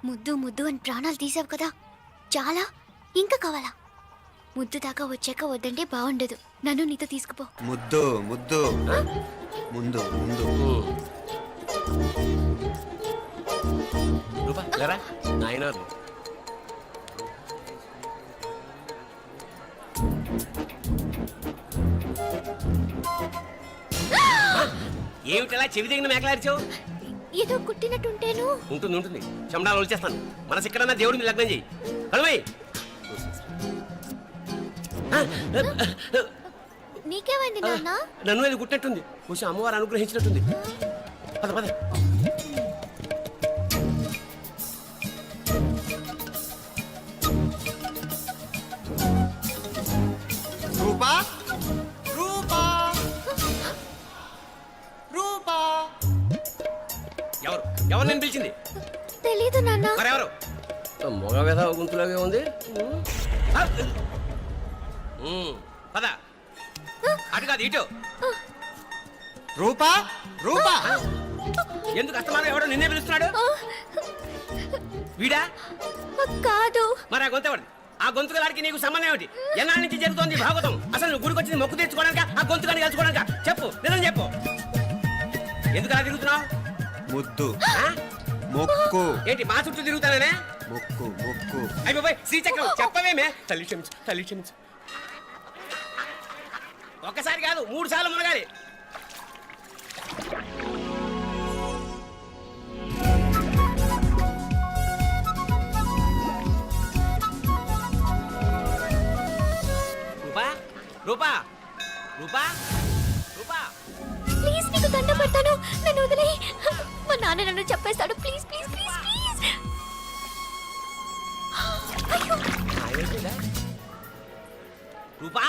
ముద్దు ముద్దు అని ప్రాణాలు తీసావు కదా, చాలా ఇంకా కావాలా? ముద్దు దాకా వచ్చాక వద్దంటే బాగుండదు. నన్ను నీతో తీసుకుపో. ముద్దు ముద్దు ముందు ముందు. రూపా లేరా నాయనారు. ఏమిటలా చెవి దిగిన మేకలారిచావు? ఏదో కుట్టినట్టుంటేను. ఉంటుంది ఉంటుంది, చెమడాలు వచ్చేస్తాను. మనసు ఎక్కడన్నా దేవుడిని లగ్నం చేయి. కడుమై నీకేమైంది నాన్న? నన్ను అది కుట్టినట్టుంది, కొంచెం అమ్మవారు అనుగ్రహించినట్టుంది. పద పద. రూపా రూపా రూపా. ఎవరు ఎవరు నేను పిలిచింది? తెలీదు నాన్న. మరెవరు? మగ వేధ గుంతులాగే ఉంది. పద. అటు కాదు ఇటు. రూపా రూపా. ఎందుకు అస్తమానం ఎవడో నిన్నే పిలుస్తున్నాడు? వీడా కాదు. మరి ఆ గొంతు ఎవడు? ఆ గొంతుగాడికి నీకు సంబంధం ఏమిటి? ఎన్నాళ్ళ నుంచి జరుగుతోంది భాగవతం? అసలు నువ్వు గుడికి వచ్చింది మొక్కు తెచ్చుకోవడానిక, ఆ గొంతుగాడిని కలుసుకోవడానిక? చెప్పు, నిజం చెప్పు. ఎందుకు అలా తిరుగుతున్నావు? ముద్దు మొక్కు. ఏంటి మా చుట్టూ తిరుగుతానే? మొక్కు మొక్కు. అయిపోయి శ్రీచక్రం చెప్పవేమే? తల్లి క్షమించు, తల్లి క్షమించు. ఒక్కసారి కాదు 3 సార్లు మునగాలి. రూపా రూపా రూపా రూపా. ప్లీజ్ నీకు దండ పెడతాను, నన్ను వదిలేయ్. మా నాన్న నన్ను చెప్పేస్తాడు. Please please please please. అయ్యో. రూపా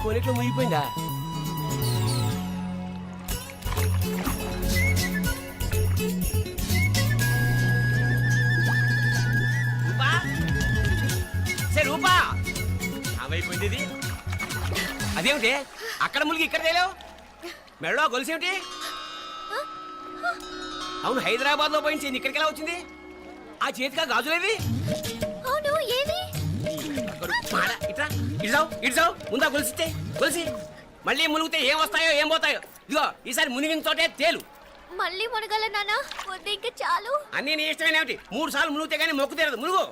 కొలిట్లో ముగిపోయిందా? రూపా సరే రూపా ఏమైపోయింది ఇది? అదేమిటి అక్కడ ములిగి ఇక్కడ తేలేవు? మెడలో గొలుసేమిటి? అవును, హైదరాబాద్ లో పోయించింది, ఇక్కడికి ఎలా వచ్చింది? ఆ చేతిగా గాజులేవి? అవును, ఏది? ఇట్రా ఇడ్సావు ఇడ్సావు. ముందా గొలిసితే గొలిసి మళ్ళీ మునిగితే ఏం వస్తాయో ఏం పోతాయో. ఇదిగో ఈసారి మునిగిన చోటే తేలు. మళ్ళీ మునగల నాన్న, వద్దు ఇంకా చాలు. అన్నీ నీ ఇష్టమేనేమిటి? 3 సార్లు మునిగితే కానీ మొక్కు తీరదు. మునుగు.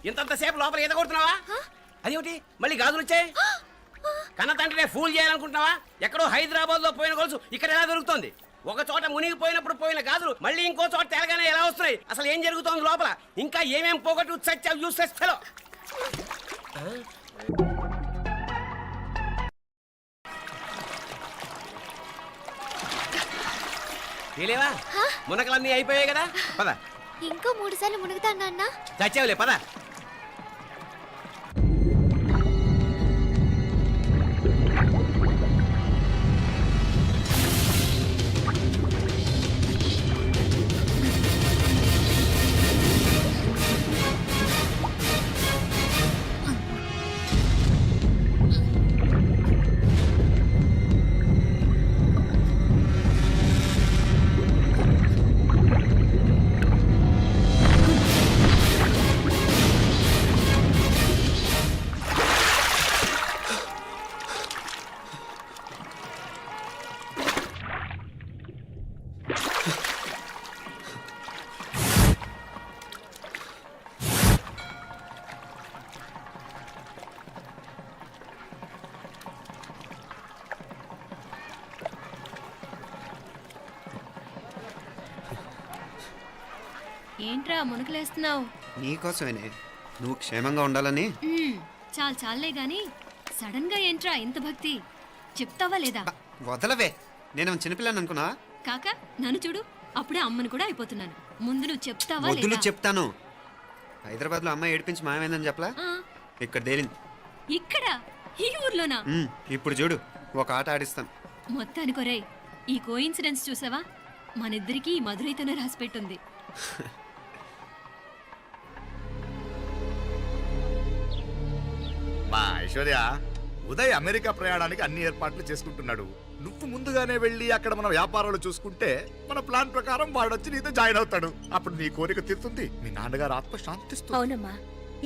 ఇంతంతసేపు లోపల ఈత కొడుతున్నావా? అదేమిటి మళ్ళీ గాజులు వచ్చాయి? కన్న తండ్రినే ఫూల్ చేయాలనుకుంటున్నావా? ఎక్కడో హైదరాబాద్ లో పోయిన గొలుసు ఇక్కడ ఎలా దొరుకుతుంది? ఒక చోట మునిగిపోయినప్పుడు పోయిన గాజులు మళ్ళీ ఇంకో చోట తేలగానే ఎలా వస్తున్నాయి? అసలు ఏం జరుగుతోంది లోపల? ఇంకా ఏమేం పోగొట్టు సత్యం యూస్లెస్ ఫెలో. తెలియవా? మునకలన్నీ అయిపోయాయి కదా, పద. ఇంకో 3 సార్లు మునుగుతాను నాన్న. చచ్చావులే, పద. ఏంట్రా మునకలేస్తున్నావు? నీకోసమేనే, నువ్వు క్షేమంగా ఉండాలని. చాలు చాలే గాని సడన్ గా ఏంట్రా ఇంత భక్తి? చెప్తావా లేదా? వదలవే, నేను చిన్నపిల్లని అనుకున్నా? కాక నన్ను చూడు, అప్పుడే అమ్మని కూడా అయిపోతున్నాను. ముందు నువ్వు చెప్తావా వద్దు, లేదా? చెప్తాను. హైదరాబాద్ లో అమ్మాయి ఏడిపించి మాయమైందని చెప్పలా? ఇక్కడ తేలింది. ఇక్కడ ఈ ఊర్లోనా? ఇప్పుడు చూడు, ఒక ఆట ఆడిస్తాను. మొత్తానికి ఒరేయ్, ఈ కోయిన్సిడెన్స్ చూసావా? మనిద్దరికి ఈ మధురైతోనే రాసి పెట్టుంది. అమ్మా ఐశ్వర్య, ఉదయ్ అమెరికా ప్రయాణానికి అన్ని ఏర్పాట్లు చేసుకుంటున్నాడు. నువ్వు ముందుగానే వెళ్ళి అక్కడ మన వ్యాపారాలు చూసుకుంటే మన ప్లాన్ ప్రకారం వాడొచ్చి నీతో జాయిన్ అవుతాడు. అప్పుడు నీ కోరిక తీరుతుంది, మీ నాన్నగారు ఆత్మ శాంతిస్తుంది. అవునమ్మా,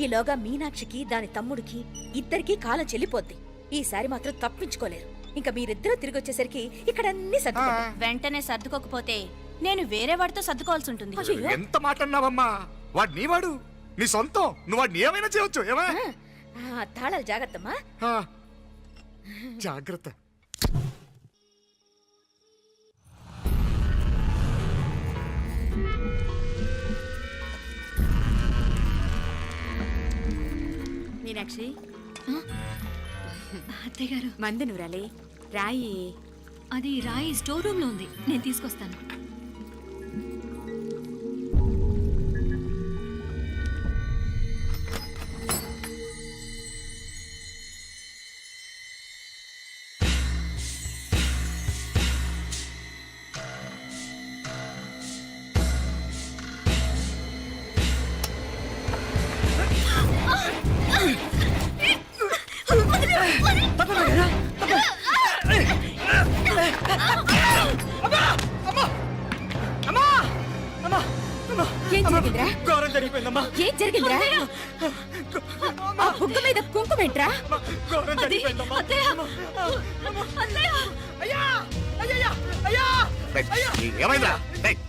ఈలోగా మీనాక్షికి దాని తమ్ముడికి ఇద్దరికీ కాలం చెల్లిపోద్ది. ఈసారి మాత్రం తప్పించుకోలేరు. ఇంకా మీరిద్దరూ తిరిగి వచ్చేసరికి ఇక్కడ అన్ని సర్దుకుంటాయి. వెంటనే సర్దుకోకపోతే నేను వేరే వాడితో సర్దుకోవాల్సి ఉంటుంది. అయ్యో. ఎంత మాట అన్నావమ్మా, వాడు నీ వాడు, నీ సొంతం. నువ్వు వాడిని ఏమైనా చేయొచ్చు. ఏమా తాళాలు జాగ్రత్తమ్మా. జాగ్రత్త. మీనాక్షి, అత్తయ్య గారు, మందు నువ్వురాలే, రాయి. అది రాయి స్టోర్ రూమ్ లో ఉంది, నేను తీసుకొస్తాను. ఏం జరిగిందిరా? ఘోరం జరిగిపోయిందమ్మా. ఏం జరిగిందిరా? ఆ బుగ్గ మీద కుంకుమేంట్రా? ఘోరం జరిగిపోయిందమ్మా. అయ్యా అయ్యా అయ్యా ఏమైందా?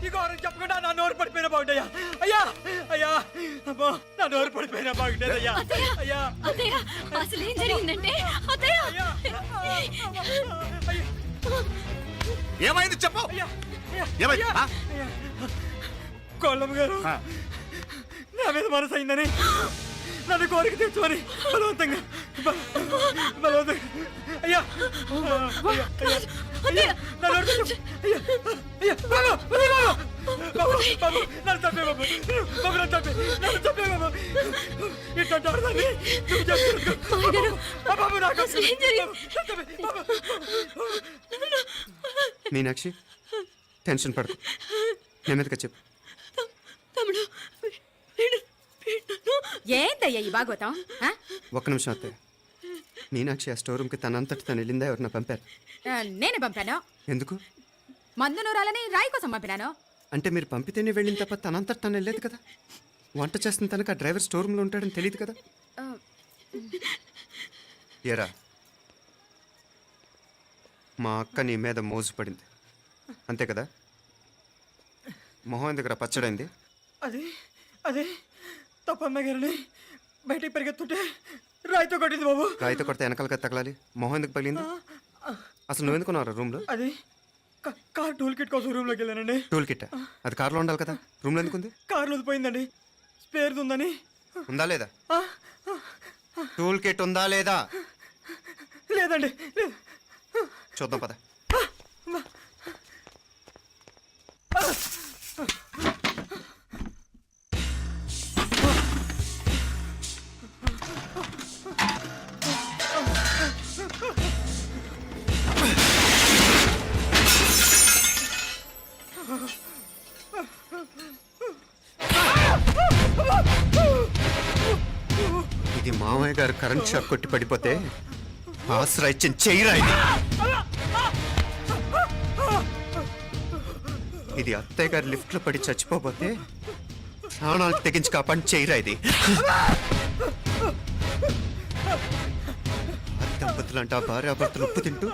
ఈ ఘోరం చెప్పకుండా నా నోరు పడిపోయినా బాగుంటాయా? అయ్యా అయ్యా అమ్మా, నా నోరు పడిపోయినా బాగుండేది. అయ్యా అయ్యా అత్తయ్య, అసలు ఏం జరిగిందంటే అత్తయ్య, అయ్యా ఏమైంది చెప్పు. ఏమైంది? కోళ్ళమ్మ గారు నా మీద మనసు అయిందని నన్ను కోరిక తెచ్చుకొని బలవంతంగా అయ్యా నన్ను చంపే బాబు, నన్ను చంపే, నన్ను చంపే బాబు. ఇట్లాంటి ఆడదాన్ని నువ్వు చేస్తున్నావు బాబు. నాకు మీనాక్షి, టెన్షన్ పడకు, నెమ్మదిగా చెప్పు. తమ్ముడు, ఏందయ్యా ఈ భాగవతం? ఒక్క నిమిషం అత్తయ్య. మీనాక్షి ఆ స్టోర్ రూమ్కి తనంతటి తను వెళ్ళిందా, ఎవరన్నా పంపారు? నేను పంపాను. ఎందుకు? మందు నూరాలని రాయి కోసం పంపినాను. అంటే మీరు పంపితేనే వెళ్ళింది తప్ప తనంతటి తను వెళ్ళలేదు కదా. వంట చేస్తున్న తనకు ఆ డ్రైవర్ స్టోర్ రూమ్లో ఉంటాడని తెలియదు కదా. ఏరా, మా అక్క నీ మీద మోజు పడింది అంతే కదా. మొహం దగ్గర పచ్చడైంది. అది అదే తప్పమ్మ గారిని బయటికి పరిగెత్తుంటే రాయితో కొట్టింది బాబు. రాయితో కొడితే వెనకాలగా తగలాలి. మొహం ఎందుకు పగిలింది? అసలు నువ్వెందుకున్నావు రూమ్లో? అది కార్ టూల్ కిట్ కోసం రూమ్లోకి వెళ్ళానండి. టూల్ కిట్ అది కార్లో ఉండాలి కదా, రూమ్లో ఎందుకుంది? కార్లో పోయిందండి, స్పేర్ ఉందని. ఉందా లేదా? టూల్ కిట్ ఉందా లేదా? లేదండి. చూద్దాం పద. ఇది మామయ్య గారు కరెంట్ షాక్ కొట్టి పడిపోతే ఆసరా ఇచ్చిన చెయ్యిరా ఇది. ఇది అత్తయ్య గారు లిఫ్ట్ లో పడి చచ్చిపోతే ప్రాణాలకు తెగించి కాపాడి చెయ్యిరా ఇది. దంపతులు అంట భార్యాభర్తలు ఉప్పు తింటూ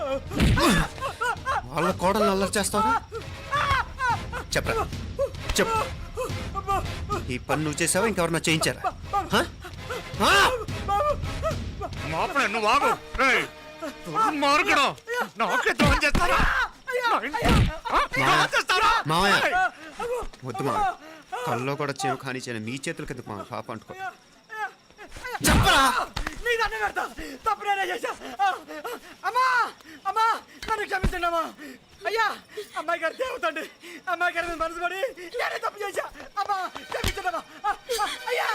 వాళ్ళ కోడలు అల్లరి చేస్తారా? చెప్పరా, చెప్పు. ఈ పని నువ్వు చేసావా, ఇంకెవరన్నా చేయించారా? మాపడే నువ్వు ఆగు. మార్గడం నాకే ద్రోహం చేస్తారా? మావయ్య వద్దు మా, కల్లో కూడా చేవు కానీ చేయను. మీ చేతుల కింద మా పాప అంటుకో. చెప్పరా, తప్పు నేనే చేశా. అమ్మా అమ్మా, నన్ను క్షమించండి అమ్మా. అయ్యా, అమ్మాయి గారు దేవతండి, అమ్మాయి గారి మీద మనసు పడి నేనే తప్పు చేశా. అమ్మా క్షమించండి అమ్మా. అయ్యా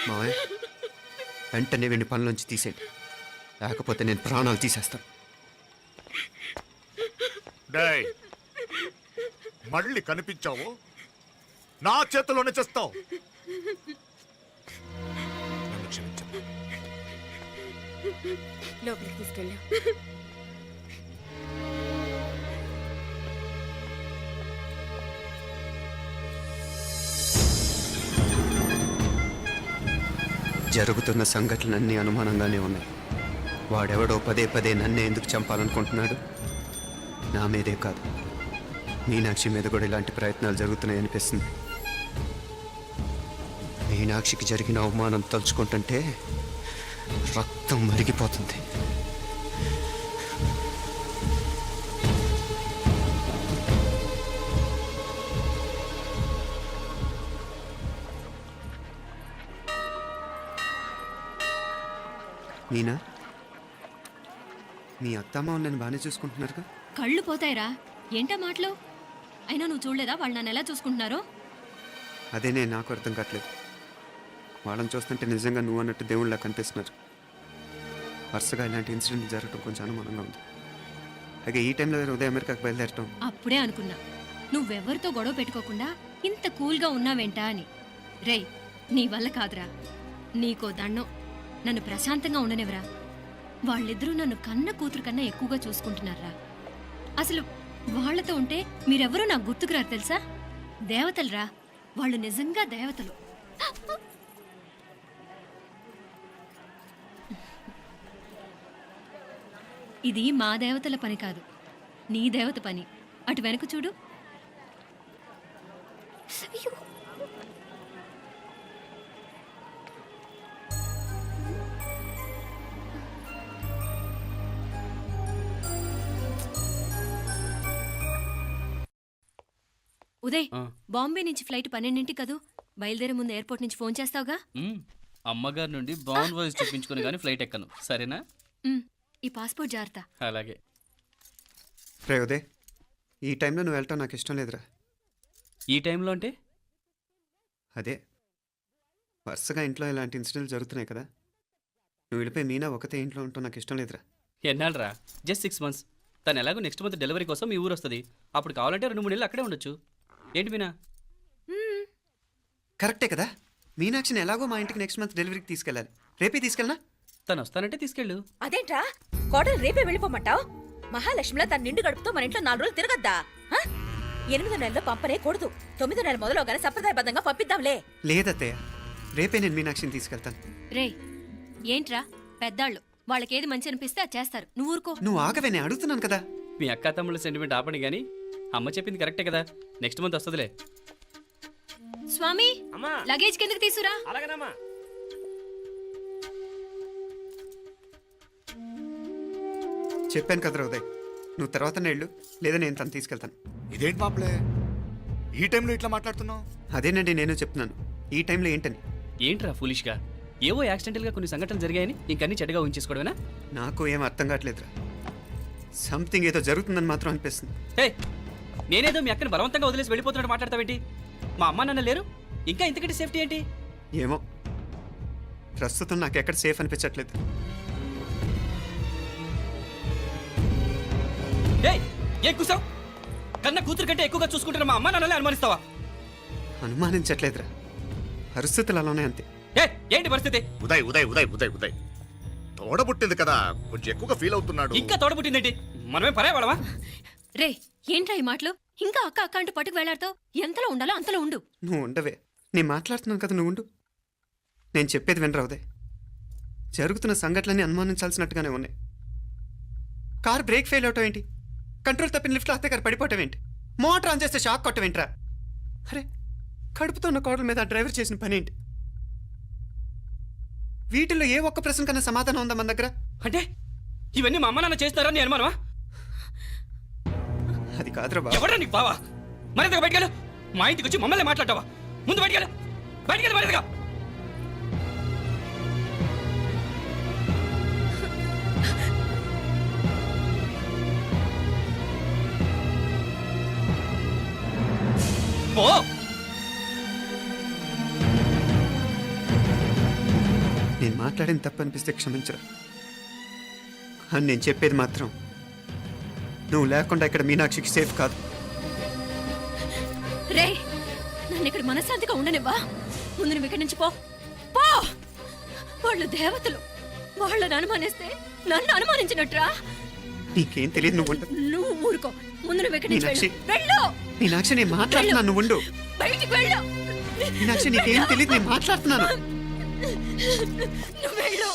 మావయ్య వెంటనే వీడిని పనిలోంచి తీసేయండి, లేకపోతే నేను ప్రాణాలు తీసేస్తాను. డేయ్, మళ్ళీ కనిపించావు నా చేతిలోనే చేస్తావు. లోపలికి తీసుకెళ్ళాం. జరుగుతున్న సంఘటనలన్నీ అనుమానంగానే ఉన్నాయి. వాడెవడో పదే పదే నన్నే ఎందుకు చంపాలనుకుంటున్నాడు? నా మీదే కాదు, మీనాక్షి మీద కూడా ఇలాంటి ప్రయత్నాలు జరుగుతున్నాయి అనిపిస్తుంది. మీనాక్షికి జరిగిన అవమానం తలుచుకుంటుంటే రక్తం మరిగిపోతుంది. మీనా, మీ అత్తమ్మ నన్ను బాగానే చూసుకుంటున్నారుగా? కళ్ళు పోతాయిరా, ఏంటా మాటలు? అయినా నువ్వు చూడలేదా వాళ్ళు నన్ను ఎలా చూసుకుంటున్నారో? అదేనే నాకు అర్థం కావట్లేదు. వాళ్ళని చూస్తుంటే నిజంగా నువ్వు అన్నట్టు దేవుళ్ళ కనిపిస్తున్నారు. వరుసగా ఇలాంటి ఇన్సిడెంట్ జరగడం కొంచెం అనుమానంగా ఉంది. అలాగే ఈ టైంలో ఉదయం అమెరికాకు బయలుదేరటం. అప్పుడే అనుకున్నా నువ్వెవరితో గొడవ పెట్టుకోకుండా ఇంత కూల్గా ఉన్నావేంటా అని. రేయ్, నీ వల్ల కాదురా, నీకో దండం. నన్ను ప్రశాంతంగా ఉండనివరా. వాళ్ళిద్దరూ నన్ను కన్న కూతురు కన్నా ఎక్కువగా చూసుకుంటున్నారా. అసలు వాళ్లతో ఉంటే మీరెవరూ నాకు గుర్తుకురారు తెలుసా? దేవతలురా, వాళ్ళు నిజంగా దేవతలు. ఇది మా దేవతల పని కాదు, నీ దేవత పని. అటు వెనక చూడు. అయ్యో, ఉదయ్, బాంబే నుంచి ఫ్లైట్ 12 కదూ. బయలుదేరే ముందు ఎయిర్పోర్ట్ నుంచి ఫోన్ చేస్తావుగా? అమ్మగారి నుండి బాండ్ వాయిస్ చూపించుకుని కానీ ఫ్లైట్ ఎక్కను, సరేనా? ఈ పాస్పోర్ట్ జాగ్రత్త. అలాగే. రే ఉదయ్, ఈ టైంలో నువ్వు వెళ్ళటం నాకు ఇష్టం లేదురా. ఈ టైంలో అంటే? అదే, వరుసగా ఇంట్లో ఇలాంటి ఇన్సిడెంట్లు జరుగుతున్నాయి కదా. నువ్వు వెళ్ళిపోయి మీనా ఒకతే ఇంట్లో ఉంటావు నాకు ఇష్టం లేదురా. ఎన్నాళ్ళరా? Just 6 months. తను ఎలాగో నెక్స్ట్ మంత్ డెలివరీ కోసం మీ ఊరు వస్తుంది. అప్పుడు కావాలంటే 2-3 నెలలు అక్కడే ఉండొచ్చు. ఏంటి మీనా? కరెక్టే కదా. మీనాక్షిని ఎలాగో మా ఇంటికి నెక్స్ట్ మంత్ డెలివరీకి తీసుకెళ్ళాలి. రేపే తీసుకెళ్ళనా? తను వస్తానంటే తీసుకెళ్ళు. అదేంట్రా కోడలు రేపే వెళ్ళిపోమంటావు? మహాలక్ష్మిలా తన నిండు గడుపుతో మన ఇంట్లో 4 రోజులు తిరగద్దా? 8వ నెలలో పంపనే కూడదు. 9వ నెల మొదలుగానే సంప్రదాయబద్ధంగా పంపిద్దాంలే. లేదత్తయ్య, రేపే నేను మీనాక్షిని తీసుకెళ్తాను. రే, ఏంట్రా పెద్దాళ్ళు, వాళ్ళకేది మంచి అనిపిస్తే అది చేస్తారు. నువ్వు ఊరుకో. నువ్వు ఆగవే, నేను అడుగుతున్నాను కదా. మీ అక్క తమ్ముళ్ళ సెంటిమెంట్ ఆపండి కానీ అమ్మ చెప్పింది కరెక్టే కదా. నెక్స్ట్ మంత్ వస్తుందిలే. స్వామి, అమ్మా, లగేజ్ కిందకి తీసురా. అలాగేనమ్మా. చెప్పాను కదరా ఉదయ్, నువ్వు తర్వాత నేళ్ళు లేదా నేను తను తీసుకెళ్తాను. ఇదేంటి మాప్లే, ఈ టైంలో ఇట్లా మాట్లాడుతున్నావు? అదేనండి నేను చెప్తున్నాను, ఈ టైంలో ఏంటని. ఏంట్రా ఫులిష్గా? ఏవో యాక్సిడెంటల్గా కొన్ని సంఘటనలు జరిగాయని ఇంకన్నీ చెడ్డగా ఊహించేసుకోవడమేనా? నాకు ఏం అర్థం కావట్లేదురా. సంథింగ్ ఏదో జరుగుతుందని మాత్రం అనిపిస్తుంది. హే, నేనేదో మీ అక్కని బలవంతంగా వదిలేసి వెళ్ళిపోతున్నట్టు మాట్లాడతావేంటి? మా అమ్మ నాన్న లేరు, ఇంకా ఇంతకంటే సేఫ్టీ ఏంటి? ఏమో, ప్రస్తుతం నాకు ఎక్కడ సేఫ్ అనిపించట్లేదు. ఏ కూసావు? కన్న కూతురు కంటే ఎక్కువగా చూసుకుంటున్న మా అమ్మ నాన్నలే అనుమానిస్తావా? అనుమానించట్లేదురా, పరిస్థితులు అలానే అంతే. ఏంటి పరిస్థితి? ఉదయ్ ఉదయ్ ఉదయ్ ఉదయ్ ఉదయ్ తోడబుట్టింది కదా, కొంచెం ఎక్కువగా ఫీల్ అవుతున్నాడు. ఇంకా తోడబుట్టిందేంటి? మనమే పరాయవాడమా? రే, ఏంట్రా ఈ మాటలు? ఇంకా అక్క అక్క అంటూ పట్టుకు వెళ్లాడుతావు. ఎంతలో ఉండాలో అంతలో ఉండు. నువ్వు ఉండవే, నేను మాట్లాడుతున్నాను కదా, నువ్వు ఉండు. నేను చెప్పేది వినరా ఉదయ్, జరుగుతున్న సంఘటనలన్నీ అనుమానించాల్సినట్టుగానే ఉన్నాయి. కార్ బ్రేక్ ఫెయిల్ అవటం ఏంటి? కంట్రోల్ తప్పిన లిఫ్ట్లో అత్తగారు పడిపోవటం ఏంటి? మోటార్ ఆన్ చేస్తే షాక్ కొట్టం ఏంట్రా? అరే, కడుపుతో ఉన్న కోడల మీద ఆ డ్రైవర్ చేసిన పని ఏంటి? వీటిల్లో ఏ ఒక్క ప్రశ్న కన్నా సమాధానం ఉందా మన దగ్గర? అంటే ఇవన్నీ మా అమ్మ నాన్న చేస్తారని నేను అనుమానమా? అది కాదురా బాబు. ఎవరా నీకు బావా? మరింతగా బయటకెళ్ళు. మా ఇంటికి వచ్చి మమ్మల్ని మాట్లాడతావా? ముందు బయటకెళ్ళు, బయటకెళ్ళు మరింతగా. పో. నేను మాట్లాడిన తప్పు అనిపిస్తే క్షమించరా, అని నేను చెప్పేది మాత్రం నువ్వు లేకుండా ఇక్కడ మీనాక్షికి సేఫ్ కాదు. రే, నన్ను ఇక్కడ మనశ్శాంతిగా ఉండనివ్వా. ముందు నువ్వు ఇక్కడి నుంచి పో. పో. వాళ్ళు దేవతలు, వాళ్ళని అనుమానిస్తే నన్ను అనుమానించినట్రా? నీకేం తెలియదు, నువ్వు ఉండు. నువ్వు ఊరుకో. ముందు నువ్వు ఎక్కడి నుంచి మీనాక్షి. వెళ్ళు. మీనాక్షి, నేను మాట్లాడుతున్నాను, నువ్వు ఉండు. బయటికి వెళ్ళు. మీనాక్షి, నీకేం తెలియదు, నేను మాట్లాడుతున్నాను. నువ్వు వెళ్ళు.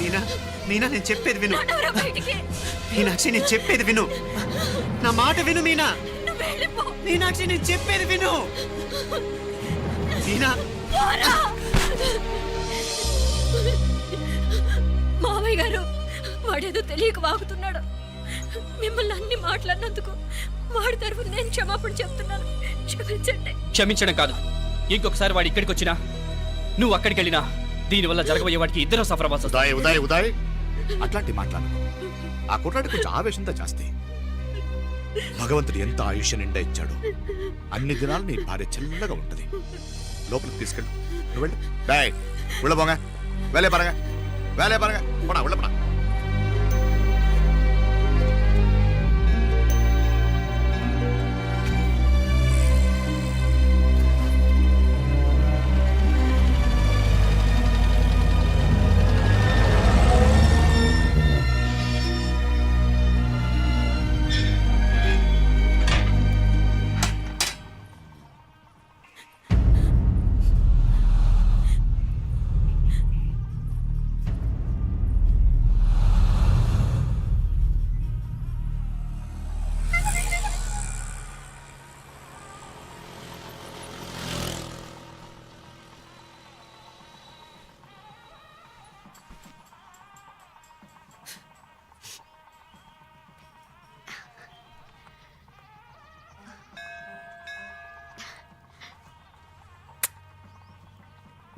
మీనా, మీనా, నేను చెప్పేది విను. నడవరా బయటికి. మీనాక్షి, నేను చెప్పేది విను. నా మాట విను మీనా. నువ్వు వెళ్ళిపో. మీనాక్షి, నేను చెప్పేది విను. మీనా, పోరా. మావయ్య గారు, వాడేదో తెలియక వాగుతున్నాడు. మిమ్మల్ని అన్ని మాట్లాడినందుకు వాడి తరఫున నేను క్షమాపణ చెప్తున్నాను. క్షమించండి. క్షమించడం కాదు, ఇంకొకసారి వాడు ఇక్కడికి వచ్చినా నువ్వు అక్కడికి వెళ్ళినా దీనివల్ల జరగబోయే వాడికి ఇద్దరు సఫర్ అవ్వాల్సి వస్తుంది. ఉదయ్ ఉదయ్ ఉదయ్ అట్లాంటి మాట్లాడు. ఆ కుట్రాడి కొంచెం ఆవేశంతో జాస్తి. భగవంతుడు ఎంత ఆయుష్య నిండా ఇచ్చాడు. అన్ని దినాలు నీ భార్య చల్లగా ఉంటది. లోపలికి తీసుకెళ్ళు. నువ్వు వెళ్ళు. డాయ్ ఉళ్ళ పోగా వేలే పరగా వేలే పరగా పోనా ఉళ్ళ పోనా.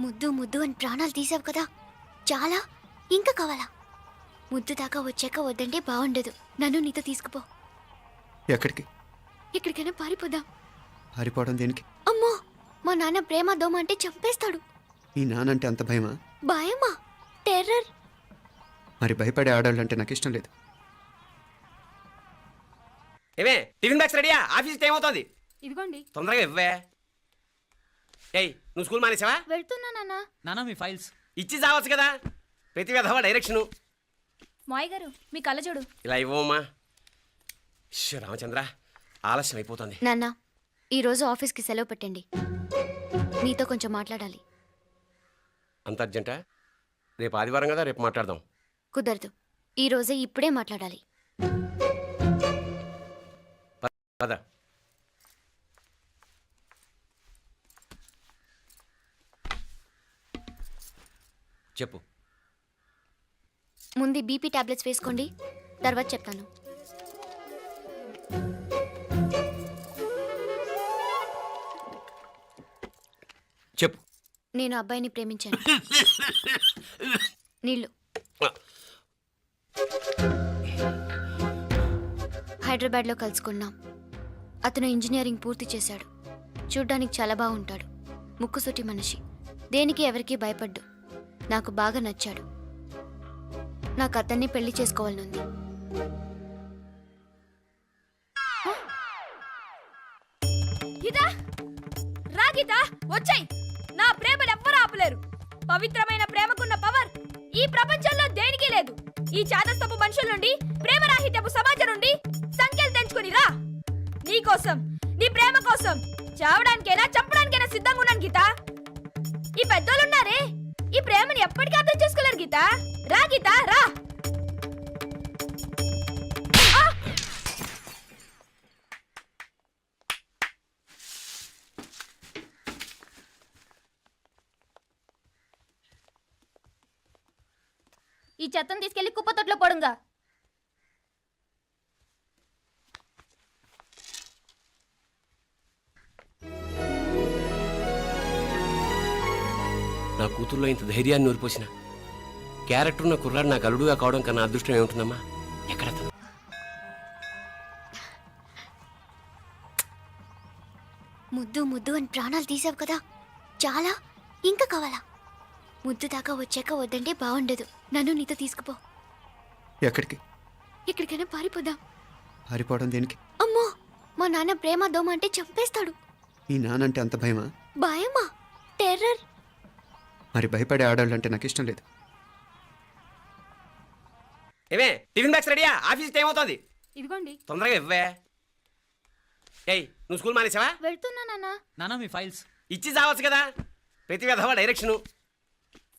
ముద్దు ముద్దు అని ప్రాణాలు తీసావు కదా, చాలా ఇంకా కావాలా? ముద్దు దాకా వచ్చాక వద్దంటే బాగుండదు. నన్ను నీతో తీసుకుపో. ఎక్కడికి? ఎక్కడికైనా పారిపోదాం. పారిపోవడం దేనికి? అమ్మో, మా నాన్న ప్రేమ దోమ అంటే చంపేస్తాడు. ఈ నానంటే అంత భయమా? భయమా? టెర్రర్. మరి భయపడే ఆడాలంటే నాకు ఇష్టం లేదు. ఏమే టిఫిన్ బ్యాగ్స్ రెడీయా? ఆఫీస్ టైం అవుతుంది. ఇదిగోండి. తొందరగా ఇవ్వే. ఏయ్, నువ్వు స్కూల్ మానేసావా? వెళ్తున్నా నాన్న. నానా మీ ఫైల్స్ ఇచ్చి చావచ్చు కదా. ప్రతి విధవా డైరెక్షను. మాయ్ గారు మీ కళ్ళజోడు. ఇలా ఇవ్వమ్మా. రామచంద్ర, ఆలస్యం అయిపోతుంది. నాన్న, ఈరోజు ఆఫీస్కి సెలవు పెట్టండి. నీతో కొంచెం మాట్లాడాలి. అంత అర్జెంటా? రేపు ఆదివారం కదా, రేపు మాట్లాడదాం. కుదరదు, ఈరోజే ఇప్పుడే మాట్లాడాలి. పద. చెప్పు. ముందు బీపీ టాబ్లెట్స్ వేసుకోండి, తర్వాత చెప్తాను. చెప్పు. నేను అబ్బాయిని ప్రేమించాను. నీళ్ళు. హైదరాబాద్లో కలుసుకున్నాం. అతను ఇంజనీరింగ్ పూర్తి చేశాడు. చూడ్డానికి చాలా బాగుంటాడు. ముక్కుసూటి మనిషి. దేనికి ఎవరికీ భయపడ్డు. నాకు బాగా నచ్చాడు. నాకు అతన్ని పెళ్లి చేసుకోవాలనుంది. గీతా, రా గీతా, వచ్చాయి. నా ప్రేమను ఎవ్వరూ ఆపలేరు. పవిత్రమైన ప్రేమకున్న పవర్ ఈ ప్రపంచంలో దేనికి లేదు. ఈ చాదస్తపు మనుషుల నుండి, ప్రేమరాహిత్యపు సమాజం నుండి సంఖ్యలు తెంచుకుని రా. నీ కోసం, నీ ప్రేమ కోసం చావడానికైనా చంపడానికైనా సిద్ధంగా ఉన్నాను గీతా. ఈ పెద్దోళ్ళున్నారే, ఈ ప్రేమని ఎప్పటికీ అర్థం చేసుకోలేరు గీతా. రా గీతా, రా. ఈ చెత్తను తీసుకెళ్లి కుప్పతొట్లో పడుంగా. నా కూతుర్లో ఇంత ధైర్యాన్ని నూరిపోసిన క్యారెక్టర్ ఉన్న కుర్రాడు నాకు అల్లుడుగా కావడం కన్నా అదృష్టం ఏముంటుందమ్మా? ఎక్కడ అతను? ముద్దు ముద్దు అని ప్రాణాలు తీసావు కదా, చాలా ఇంకా కావాలా? ముద్దు దాకా వచ్చాక వద్దంటే బాగుండదు. నన్ను నీతో తీసుకుపో. ఎక్కడికి? ఎక్కడికైనా పారిపోదాం. పారిపోవడం దేనికి? అమ్మో, మా నాన్న ప్రేమ దోమ అంటే చంపేస్తాడు. ఈ నానంటే అంత భయమా? భయమా? టెర్రర్. మరి భయపడే ఆడాలంటే నాకు ఇష్టం లేదు. ఏమే టిఫిన్ బ్యాగ్స్ రెడీయా? ఆఫీస్ టైం అవుతుంది. ఇదిగోండి. తొందరగా ఇవ్వే. ఏయ్ నువ్వు స్కూల్ మానేసావా? వెళ్తున్నా నాన్న. నానా మీ ఫైల్స్. ఇచ్చి చావచ్చు కదా. ప్రతి విధవా డైరెక్షను.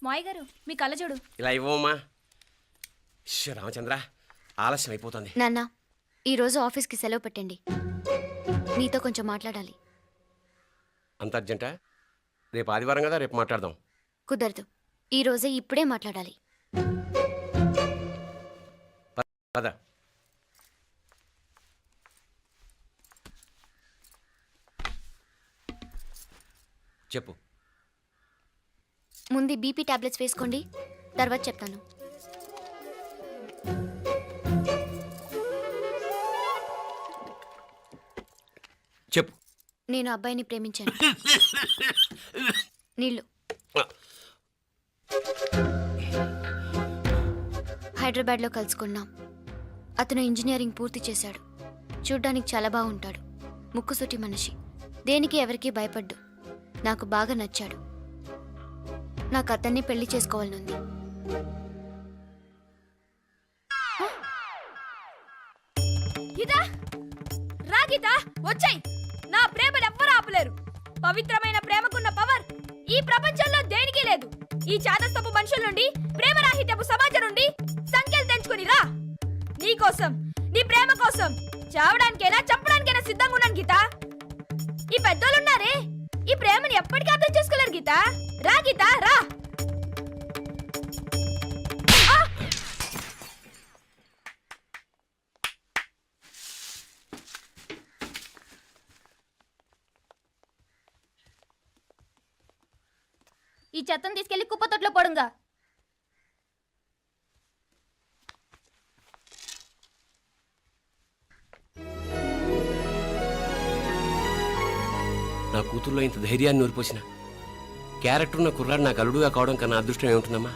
మాయ్ గారు మీ కళ్ళ చూడు. ఇలా ఇవ్వమ్మా. రామచంద్ర ఆలస్యం అయిపోతుంది. నాన్న ఈరోజు ఆఫీస్కి సెలవు పెట్టండి. నీతో కొంచెం మాట్లాడాలి. అంత అర్జెంటా? రేపు ఆదివారం కదా, రేపు మాట్లాడదాం. కుదరదు, ఈరోజే ఇప్పుడే మాట్లాడాలి. పద. చెప్పు. ముందు బీపీ టాబ్లెట్స్ వేసుకోండి, తర్వాత చెప్తాను. చెప్పు. నేను అబ్బాయిని ప్రేమించాను. నీళ్ళు. హైదరాబాద్లో కలుసుకున్నాం. అతను ఇంజనీరింగ్ పూర్తి చేశాడు. చూడ్డానికి చాలా బాగుంటాడు. ముక్కుసూటి మనిషి. దేనికి ఎవరికీ భయపడ్డు. నాకు బాగా నచ్చాడు. నాకు అతన్ని పెళ్లి చేసుకోవాలనుంది. గీత రా గీత వచ్చాయి. నా ప్రేమను ఎవ్వరూ ఆపలేరు. పవిత్రమైన ప్రేమకున్న పవర్ ఈ ప్రపంచంలో దేనికి లేదు. ఈ చాదస్తపు మనుషుల నుండి, ప్రేమరాహిత్యపు సమాజం నుండి సంఖ్యలు తెంచుకుని రా. నీ కోసం, నీ ప్రేమ కోసం చావడానికైనా చంపడానికైనా సిద్ధంగా ఉన్నాను గీత. ఈ పెద్దోళ్ళున్నారే, ఈ ప్రేమని ఎప్పటికీ అర్థం చేసుకోలేరు గీత. రా గీత రా. ఈ చెత్తను తీసుకెళ్లి కుప్పతొట్లో పడుంగా. నా కూతుర్లో ఇంత ధైర్యాన్ని నూరిపోసిన క్యారెక్టర్ ఉన్న కుర్రాడు నాకు అల్లుడుగా కావడం కన్నా అదృష్టం ఏముంటుందమ్మా?